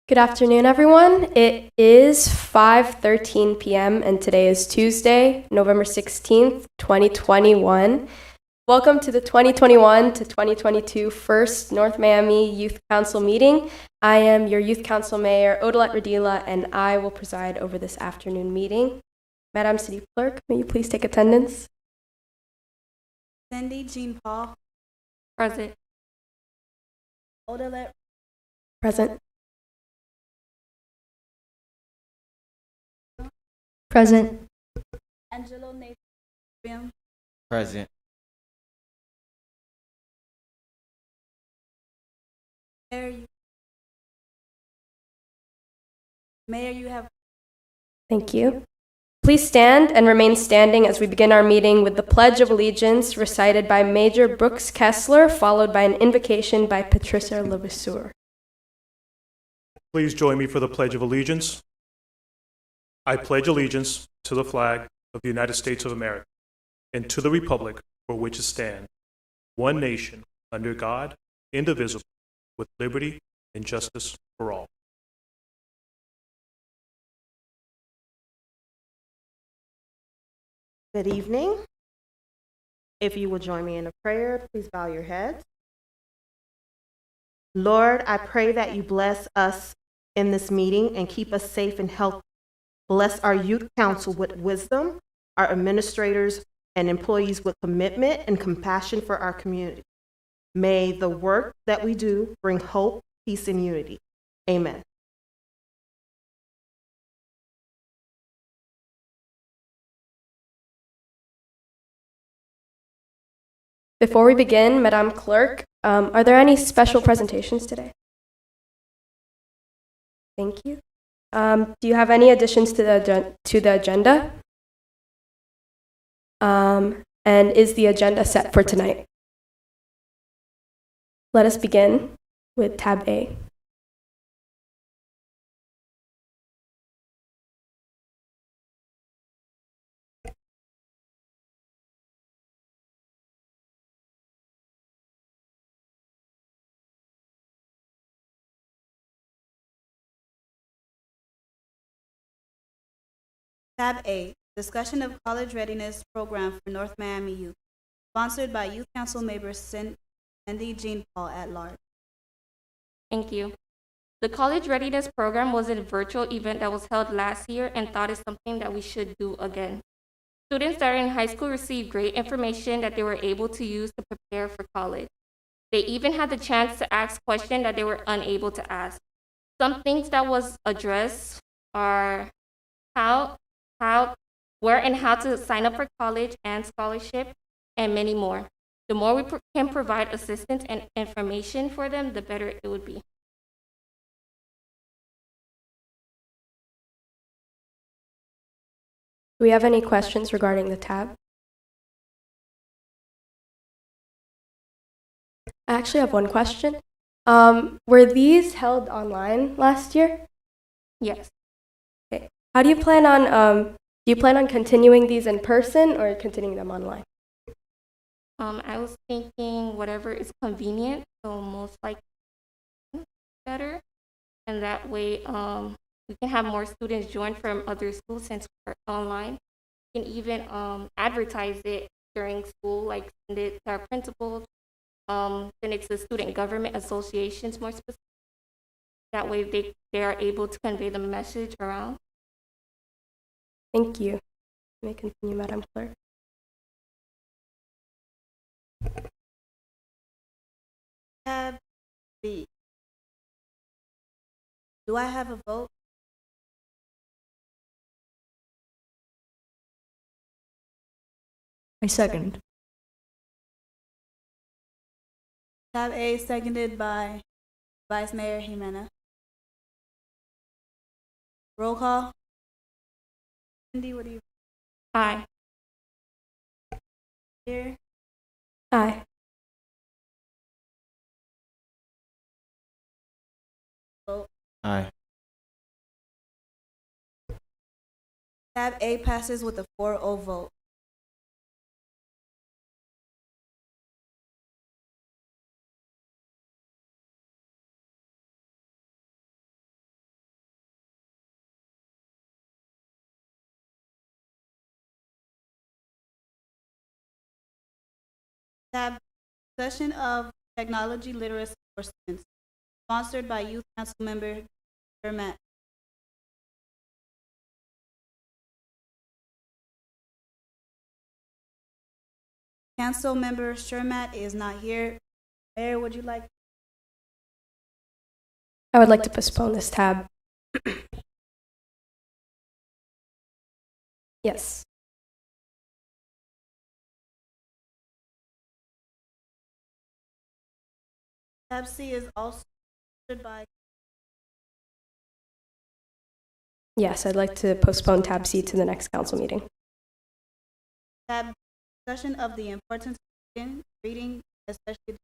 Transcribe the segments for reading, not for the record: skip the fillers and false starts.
Good afternoon, everyone. It is 5:13 p.m. and today is Tuesday, November 16th, 2021. Welcome to the 2021 to 2022 First North Miami Youth Council meeting. I am your Youth Council Mayor, Odalette Radila, and I will preside over this afternoon meeting. Madam City Clerk, may you please take attendance? Cindy Jean Paul. Present. Odalette. Present. Present. Angelo Nathan. Present. Mayor, you have. Thank you. Please stand and remain standing as we begin our meeting with the Pledge of Allegiance recited by Major Brooks Kessler, followed by an invocation by Patricia Levasseur. Please join me for the Pledge of Allegiance. I pledge allegiance to the flag of the United States of America and to the republic for which it stands, one nation, under God, indivisible, with liberty and justice for all. Good evening. If you will join me in a prayer, please bow your heads. Lord, I pray that you bless us in this meeting and keep us safe and healthy. Bless our youth council with wisdom, our administrators and employees with commitment and compassion for our community. May the work that we do bring hope, peace, and unity. Amen. Before we begin, Madam Clerk, are there any special presentations today? Thank you. Do you have any additions to the agenda? And is the agenda set for tonight? Let us begin with tab A. Tab A, discussion of college readiness program for North Miami youth, sponsored by Youth Council member Cindy Jean Paul at large. Thank you. The College Readiness Program was a virtual event that was held last year and thought is something that we should do again. Students that are in high school received great information that they were able to use to prepare for college. They even had the chance to ask questions that they were unable to ask. Some things that was addressed are where and how to sign up for college and scholarship, and many more. The more we can provide assistance and information for them, the better it would be. Do we have any questions regarding the tab? I actually have one question. Were these held online last year? Yes. Okay. How do you plan on continuing these in person or continuing them online? I was thinking whatever is convenient, so most likely better, and that way we can have more students join from other schools since we're online. We can even advertise it during school, like send it to our principals, send it to the student government associations more specific. That way they are able to convey the message around. Thank you. You may continue, Madam Clerk. Tab B, do I have a vote? I second. Tab A, seconded by Vice Mayor Jimena. Roll call. Cindy, what do you? Aye. Here. Aye. Vote. Aye. Tab A passes with a 4-0 vote. Tab Discussion of Technology Literacy for Students, sponsored by Youth Council Member Shermat. Council Member Shermat is not here. Mayor, would you like? I would like to postpone this tab. Yes. Tab C is also sponsored by. Yes, I'd like to postpone tab C to the next council meeting. Tab Discussion of the Importance of Reading, especially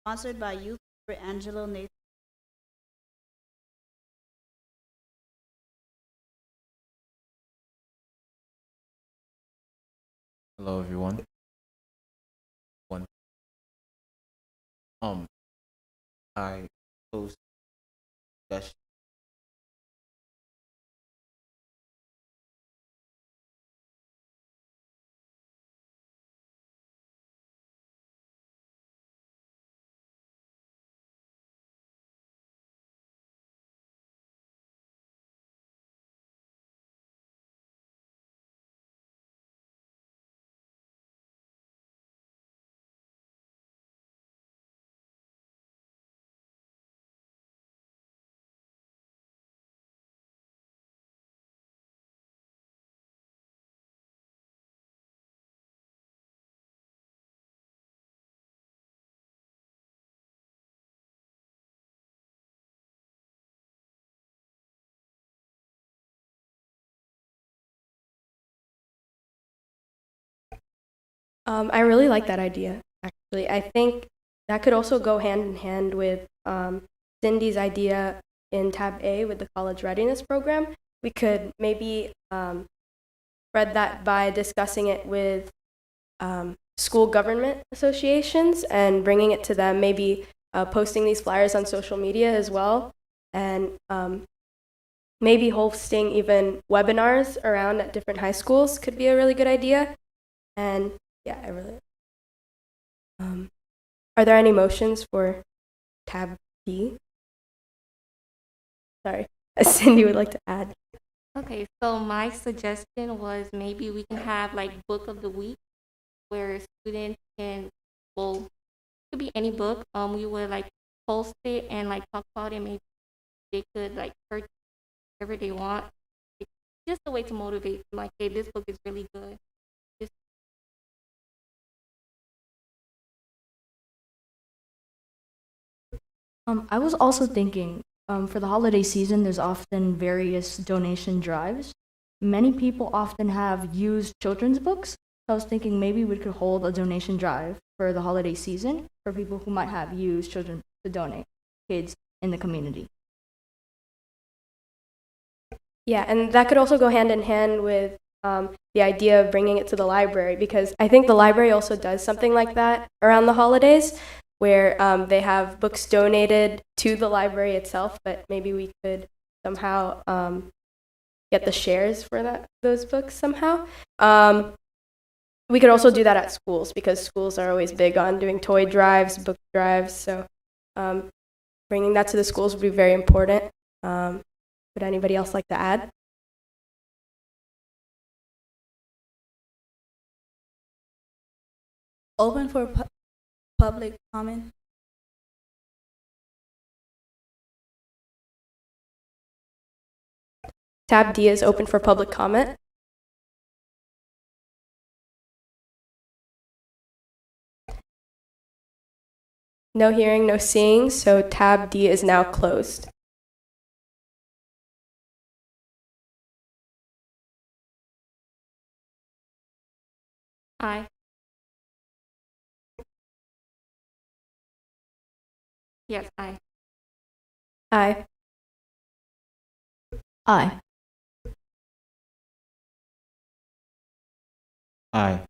sponsored by Youth Member Angelo Nathan. Hello, everyone. I post discussion. I really like that idea, actually. I think that could also go hand in hand with Cindy's idea in tab A with the college readiness program. We could maybe spread that by discussing it with school government associations and bringing it to them, maybe posting these flyers on social media as well, and maybe hosting even webinars around at different high schools could be a really good idea. And yeah, I really. Are there any motions for tab D? Sorry, Cindy would like to add. Okay, so my suggestion was maybe we can have like book of the week where students can, well, it could be any book. We would like post it and like talk about it. Maybe they could like purchase whatever they want. It's just a way to motivate them. Like, hey, this book is really good. I was also thinking, for the holiday season, there's often various donation drives. Many people often have used children's books. So I was thinking maybe we could hold a donation drive for the holiday season for people who might have used children to donate, kids in the community. Yeah, and that could also go hand in hand with the idea of bringing it to the library, because I think the library also does something like that around the holidays, where they have books donated to the library itself, but maybe we could somehow get the shares for those books somehow. We could also do that at schools, because schools are always big on doing toy drives, book drives, so bringing that to the schools would be very important. Would anybody else like to add? Open for public comment. Tab D is open for public comment. No hearing, no seeing, so tab D is now closed. Aye. Yes, aye. Aye. Aye. Aye.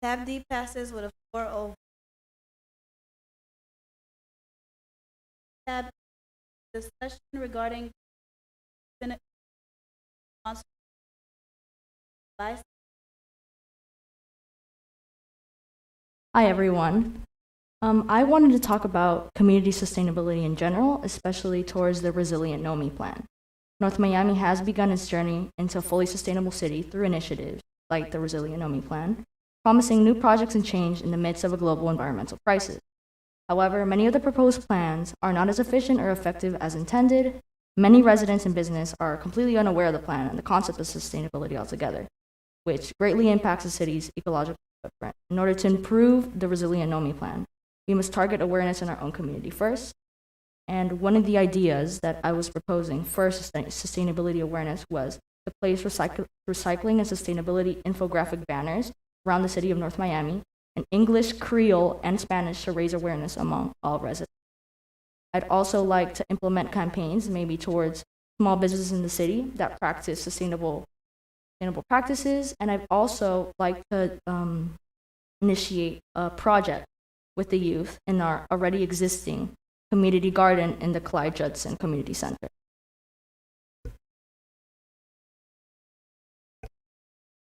Tab D passes with a 4-0. Tab Discussion regarding Senate vice Hi, everyone. I wanted to talk about community sustainability in general, especially towards the Resilient NOMI plan. North Miami has begun its journey into a fully sustainable city through initiatives like the Resilient NOMI plan, promising new projects and change in the midst of a global environmental crisis. However, many of the proposed plans are not as efficient or effective as intended. Many residents and business are completely unaware of the plan and the concept of sustainability altogether, which greatly impacts the city's ecological footprint. In order to improve the Resilient NOMI plan, we must target awareness in our own community first. And one of the ideas that I was proposing for sustainability awareness was to place recycling and sustainability infographic banners around the city of North Miami in English, Creole, and Spanish to raise awareness among all residents. I'd also like to implement campaigns maybe towards small businesses in the city that practice sustainable practices, and I'd also like to initiate a project with the youth in our already existing community garden in the Clyde Judson Community Center.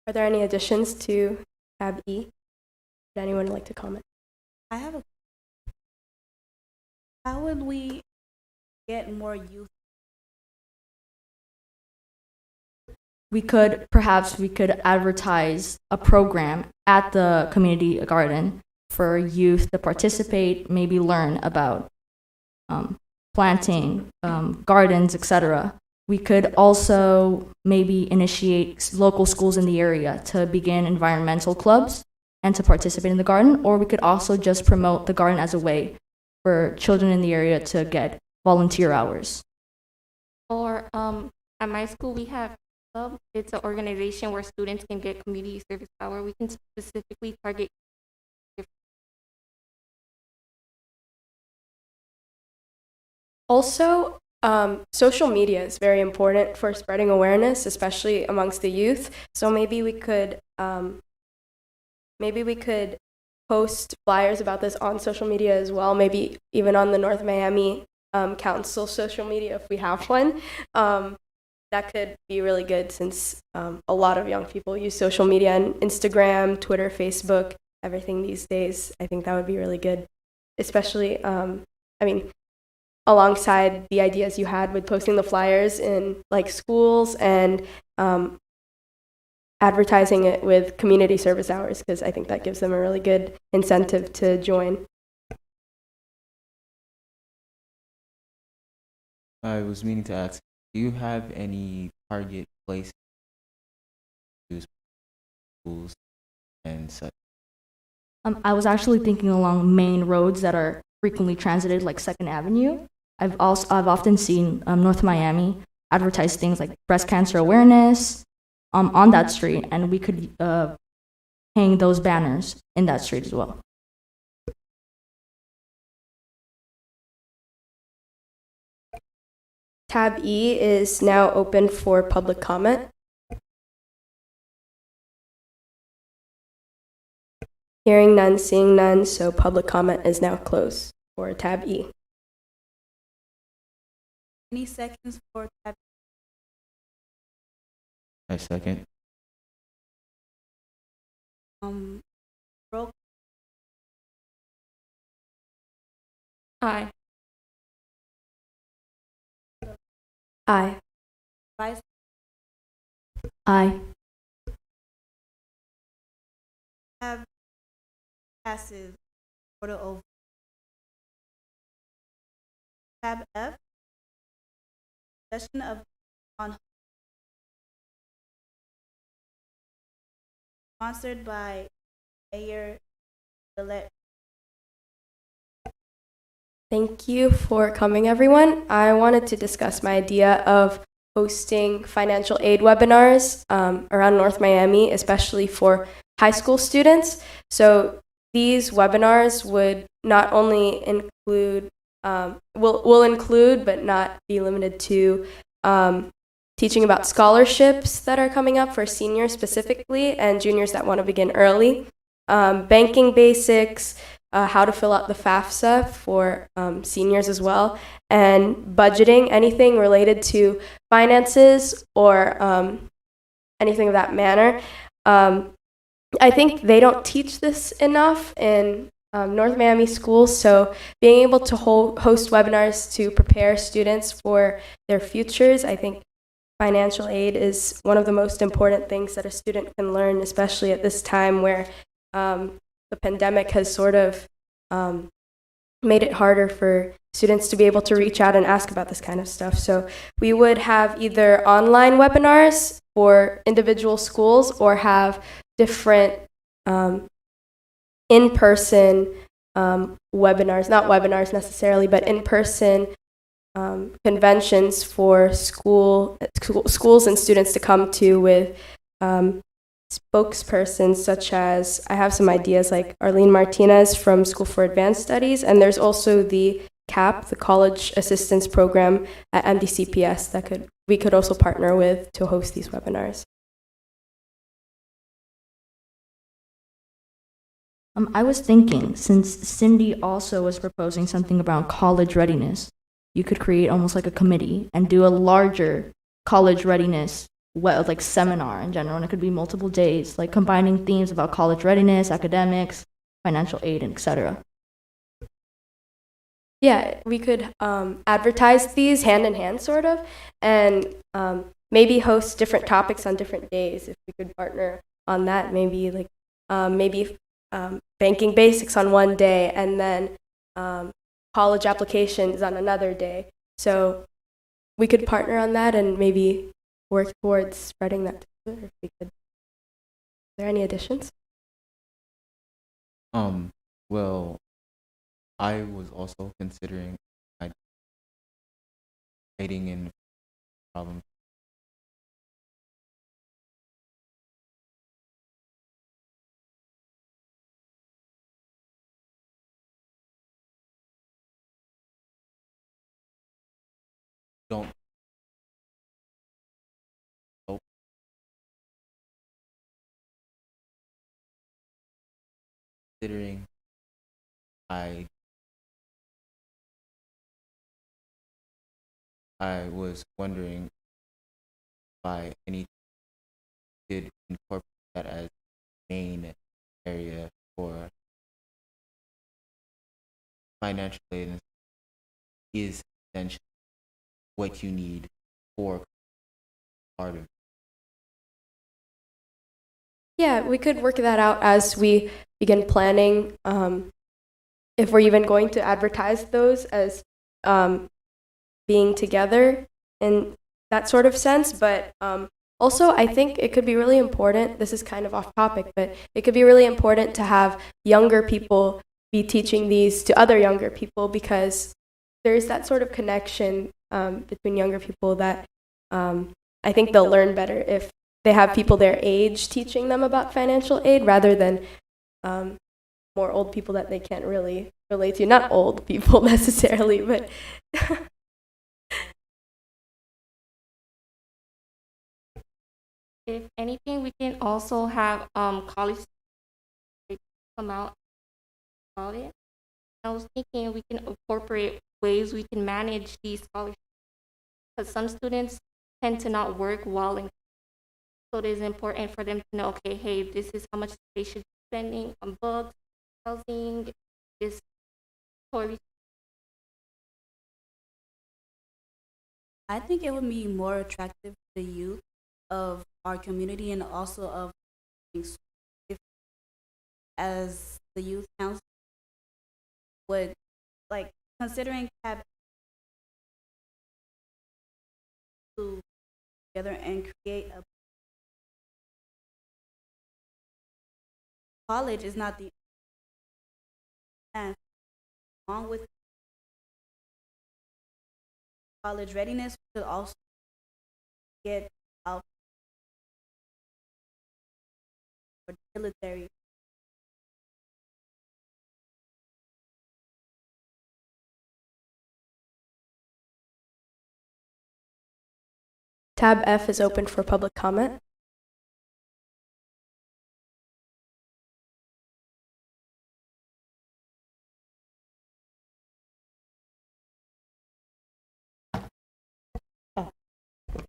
Are there any additions to tab E? Would anyone like to comment? I have a. How would we get more youth? We could advertise a program at the community garden for youth to participate, maybe learn about planting, gardens, etc. We could also maybe initiate local schools in the area to begin environmental clubs and to participate in the garden, or we could also just promote the garden as a way for children in the area to get volunteer hours. Or at my school, we have club. It's an organization where students can get community service hour. We can specifically target. Also, social media is very important for spreading awareness, especially amongst the youth. So maybe we could post flyers about this on social media as well. Maybe even on the North Miami Council social media if we have one. That could be really good since a lot of young people use social media and Instagram, Twitter, Facebook, everything these days. I think that would be really good, especially alongside the ideas you had with posting the flyers in like schools and advertising it with community service hours, because I think that gives them a really good incentive to join. I was meaning to ask, do you have any target places to schools and such? I was actually thinking along main roads that are frequently transited, like 2nd Avenue. I've often seen North Miami advertise things like breast cancer awareness on that street, and we could hang those banners in that street as well. Tab E is now open for public comment. Hearing none, seeing none, so public comment is now closed for tab E. Any seconds for tab? I second. Roll. Aye. Aye. Vice. Aye. Tab passes 4-0. Tab F. Discussion of on sponsored by Mayor Gillette. Thank you for coming, everyone. I wanted to discuss my idea of hosting financial aid webinars around North Miami, especially for high school students. So these webinars would not only include, will include, but not be limited to, teaching about scholarships that are coming up for seniors specifically and juniors that want to begin early, banking basics, how to fill out the FAFSA for seniors as well, and budgeting, anything related to finances or anything of that manner. I think they don't teach this enough in North Miami schools. So being able to host webinars to prepare students for their futures, I think financial aid is one of the most important things that a student can learn, especially at this time where the pandemic has sort of made it harder for students to be able to reach out and ask about this kind of stuff. So we would have either online webinars for individual schools or have different in-person webinars, not webinars necessarily, but in-person conventions for schools and students to come to with spokespersons such as, I have some ideas like Arlene Martinez from School for Advanced Studies, and there's also the CAP, the College Assistance Program at MDCPS that we could also partner with to host these webinars. I was thinking, since Cindy also was proposing something about college readiness, you could create almost like a committee and do a larger college readiness like seminar in general, and it could be multiple days, like combining themes about college readiness, academics, financial aid, and etc. Yeah, we could advertise these hand in hand, sort of, and maybe host different topics on different days. If we could partner on that, maybe like banking basics on one day, and then college applications on another day. So we could partner on that and maybe work towards spreading that together if we could. Are there any additions? Well, I was also considering writing in problems. Don't hope. Considering I was wondering if I could incorporate that as main area for financial aid is essentially what you need for part of it. Yeah, we could work that out as we begin planning. If we're even going to advertise those as being together in that sort of sense, but also I think it could be really important, this is kind of off topic, but it could be really important to have younger people be teaching these to other younger people, because there's that sort of connection between younger people that I think they'll learn better if they have people their age teaching them about financial aid rather than more old people that they can't really relate to. Not old people necessarily, but If anything, we can also have college come out about it. I was thinking we can incorporate ways we can manage these scholarships, because some students tend to not work while in. So it is important for them to know, okay, hey, this is how much they should be spending on books, housing, this toilet. I think it would be more attractive to the youth of our community and also of if as the youth council would like considering CAB to together and create a college is not the and along with college readiness we could also get out for military. Tab F is open for public comment.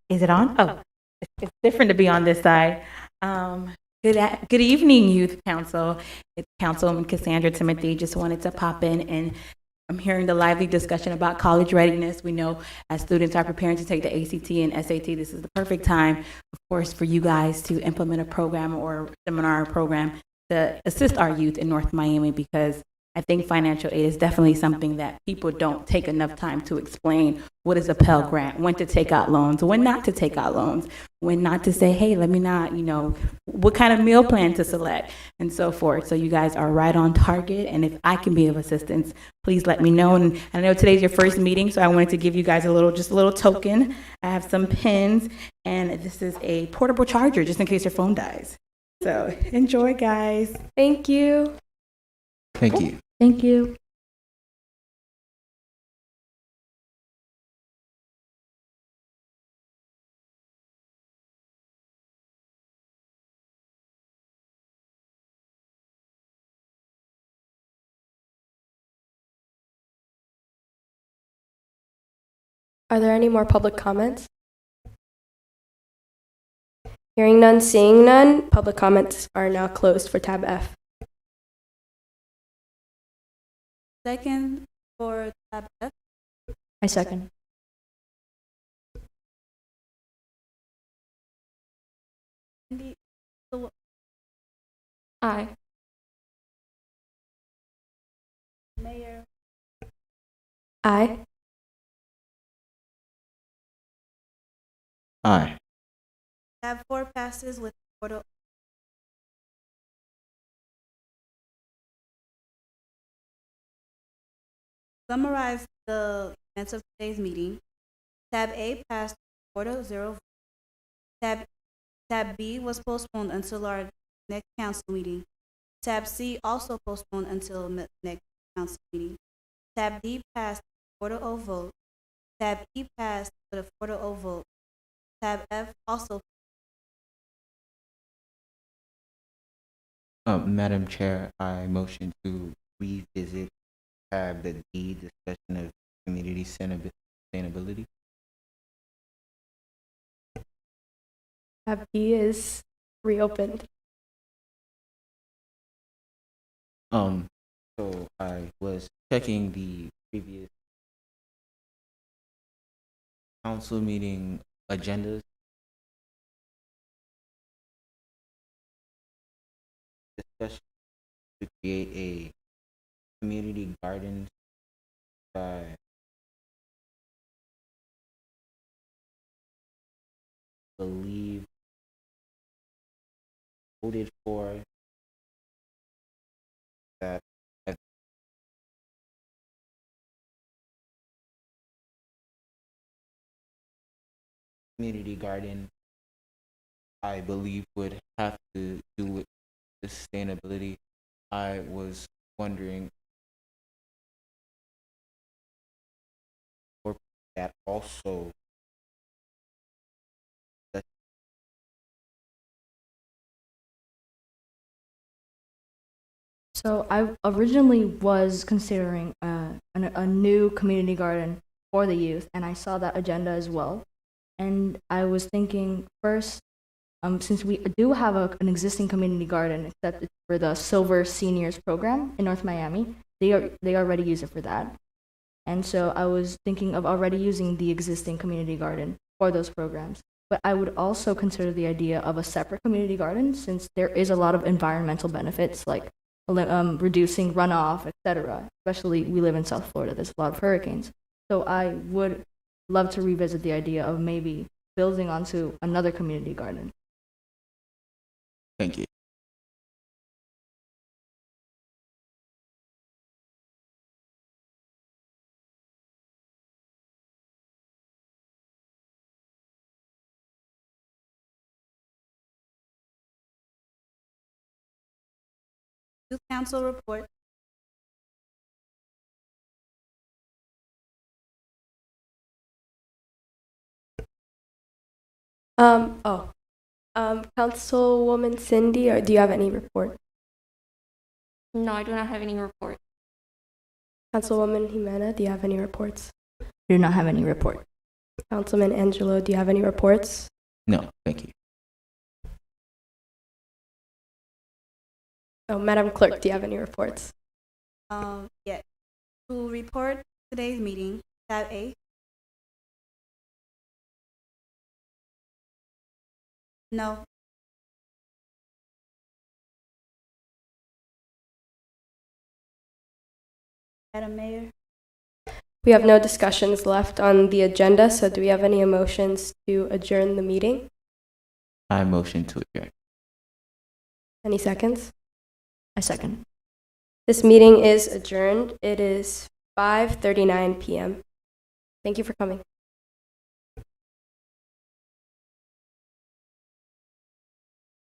Is it on? Oh, it's different to be on this side. Good evening, Youth Council. It's Councilwoman Cassandra Timothy. Just wanted to pop in, and I'm hearing the lively discussion about college readiness. We know as students are preparing to take the ACT and SAT, this is the perfect time, of course, for you guys to implement a program or seminar or program to assist our youth in North Miami, because I think financial aid is definitely something that people don't take enough time to explain. What is a Pell Grant? When to take out loans? When not to take out loans? When not to say, hey, let me not, what kind of meal plan to select, and so forth. So you guys are right on target, and if I can be of assistance, please let me know. And I know today's your first meeting, so I wanted to give you guys just a little token. I have some pens, and this is a portable charger just in case your phone dies. So enjoy, guys. Thank you. Thank you. Thank you. Are there any more public comments? Hearing none, seeing none, public comments are now closed for tab F. Second for tab F. I second. Aye. Mayor. Aye. Aye. Tab 4 passes with 4 to summarize the events of today's meeting. Tab A passed 4-0. Tab B was postponed until our next council meeting. Tab C also postponed until next council meeting. Tab D passed 4-0 vote. Tab E passed with a 4-0 vote. Tab F also. Madam Chair, I motion to revisit tab the D, discussion of community sustainability. Tab B is reopened. So I was checking the previous council meeting agendas. Discussion to create a community garden by believe voted for that community garden, I believe, would have to do with sustainability. I was wondering or that also So I originally was considering a new community garden for the youth, and I saw that agenda as well. And I was thinking first, since we do have an existing community garden, except it's for the Silver Seniors program in North Miami, they already use it for that. And so I was thinking of already using the existing community garden for those programs. But I would also consider the idea of a separate community garden, since there is a lot of environmental benefits, like reducing runoff, etc. Especially we live in South Florida, there's a lot of hurricanes. So I would love to revisit the idea of maybe building onto another community garden. Thank you. Youth Council report. Councilwoman Cindy, or do you have any report? No, I do not have any report. Councilwoman Jimena, do you have any reports? Do not have any report. Councilman Angelo, do you have any reports? No, thank you. Oh, Madam Clerk, do you have any reports? Yeah. To report today's meeting, tab A. No. Madam Mayor. We have no discussions left on the agenda, so do we have any motions to adjourn the meeting? I motion to adjourn. Any seconds? I second. This meeting is adjourned. It is 5:39 p.m. Thank you for coming.